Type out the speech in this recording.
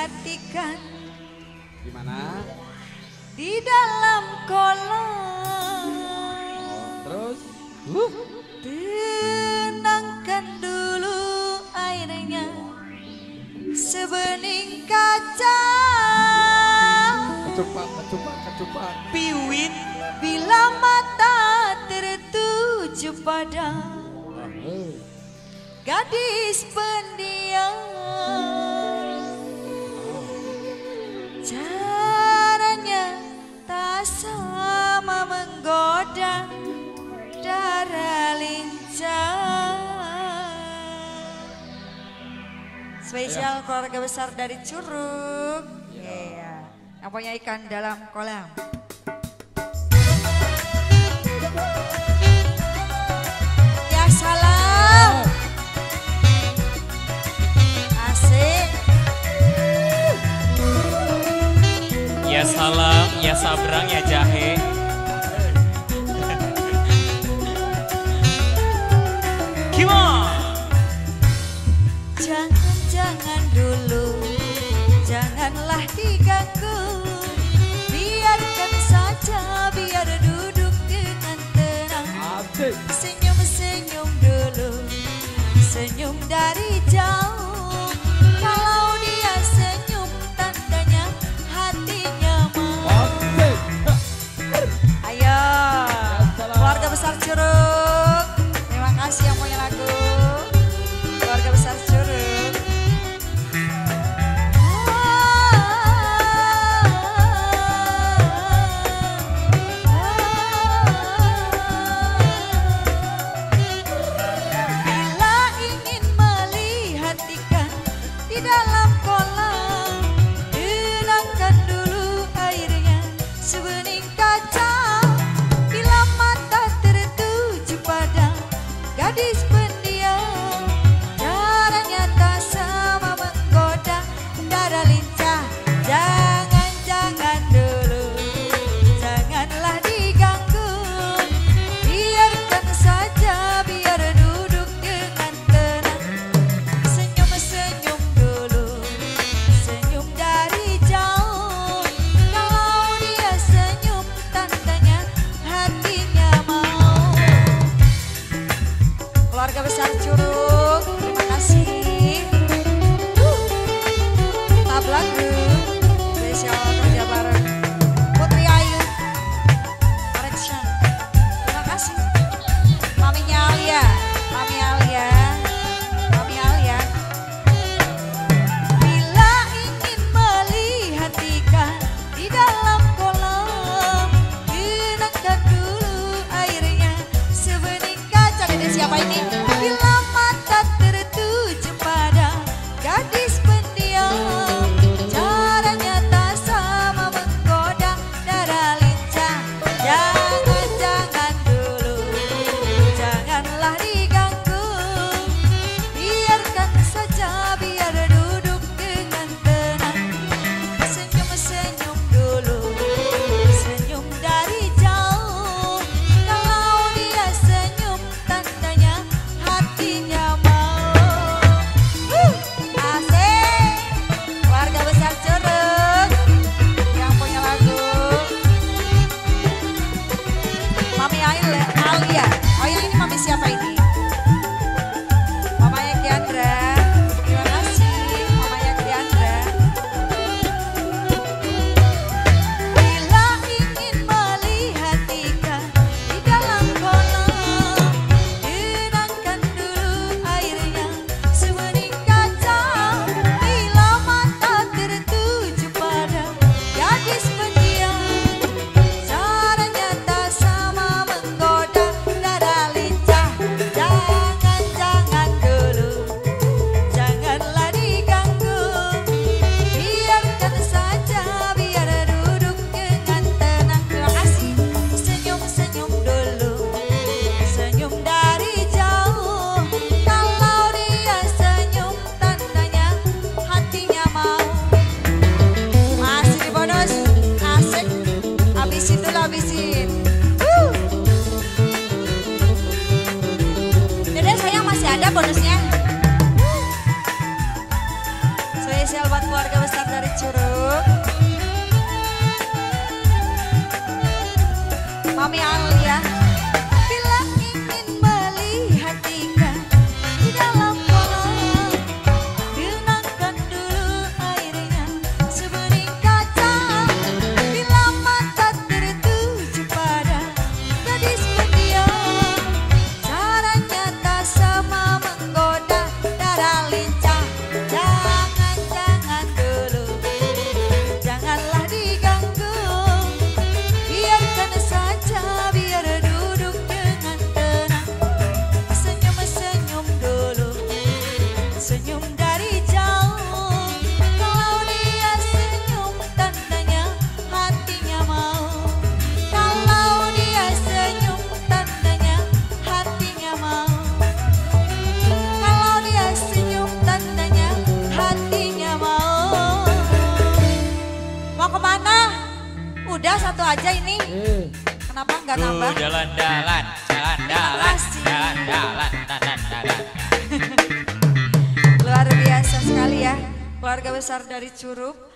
melihatkan Gimana? di dalam kolam. Terus? Tenangkan dulu airnya sebening kaca. Kecupak. Piwin bila mata tertuju pada gadis pendiam. Caranya tak sama menggoda darah lincah. Spesial keluarga besar dari Curug. Iya. Yang punya ikan dalam kolam. Ya salam. Asik. Ya salam, ya sabrang, ya jahe. Gimana? Jangan dulu, janganlah diganggu. Biarkan saja, biar duduk dengan tenang. Senyum-senyum dulu, senyum dari jauh. Kalau dia senyum, tandanya hatinya mau. Ayo, keluarga besar Curug. Terima kasih yang punya lagu. Keluarga besar Curug. Bila ingin melihat ikan di dalam kolam, tenangkan dulu airnya sebening kaca. Bila mata tertuju pada gadis pendiam, caranya tak sama menggoda darah lincah. Jangan dulu, janganlah diganggu. Biarkan saja, biar duduk dengan tenang. Senyum-senyum dulu, senyum dari jauh. Kalau dia senyum, tandanya hatinya mau. Keluarga besar Curug, terima kasih. Tabla Group, spesial kerja bareng Putri Ayu, Correction. Terima kasih. Maminya Alia, Mami Alia, Mami Alia. Bila ingin melihat ikan di dalam kolam, tenangkan dulu airnya sebening kaca. Dede siapa ini? Bila mata tertuju pada gadis pendiam, caranya tak sama menggoda darah lincah. Jangan dulu, janganlah diganggu. Biarkan saja, biar duduk dengan tenang. Senyum-senyum dulu, senyum dari jauh. Kalau dia senyum, tandanya hatinya mau. Asik. Keluarga besar Curug yang punya lagu. Mami Alia. Oh yang ini mami siapa ini? Mamanya Kiandra. Terima kasih Mamanya Kiandra. Bila ingin melihat ikan di dalam kolam, tenangkan dulu airnya sebening kaca. Bila mata tertuju pada gadis pendiam, caranya tak sama menggoda darah lincah. Jangan dulu, janganlah diganggu. Biarkan saja, biar duduk dengan tenang. Terima kasih. Senyum-senyum dulu, senyum dari jauh. Kalau dia senyum, tandanya hatinya mau. Masih di bonus, asik. Habisin dulu, habisin. Dede sayang masih ada bonusnya. Spesial buat keluarga besar dari Curug. Mami Alia. Bila ingin melihat ikan di dalam kolam, gunakan dulu airnya sebening kaca. Bila mata tertuju pada gadis pendiam, caranya tak sama menggoda darah lincah. Jangan dulu, janganlah diganggu, biarkan saja, biar duduk dengan tenang. Senyum-senyum dulu, senyum dari jauh. Kalau dia senyum tandanya hatinya mau. Kalau dia senyum tandanya hatinya mau. Kalau dia senyum tandanya hatinya mau. Mau kemana? Udah satu aja ini. Kenapa nggak nambah? Jalan-jalan, jalan-jalan, jalan-jalan, jalan-jalan. Luar biasa sekali ya. Keluarga besar dari Curug.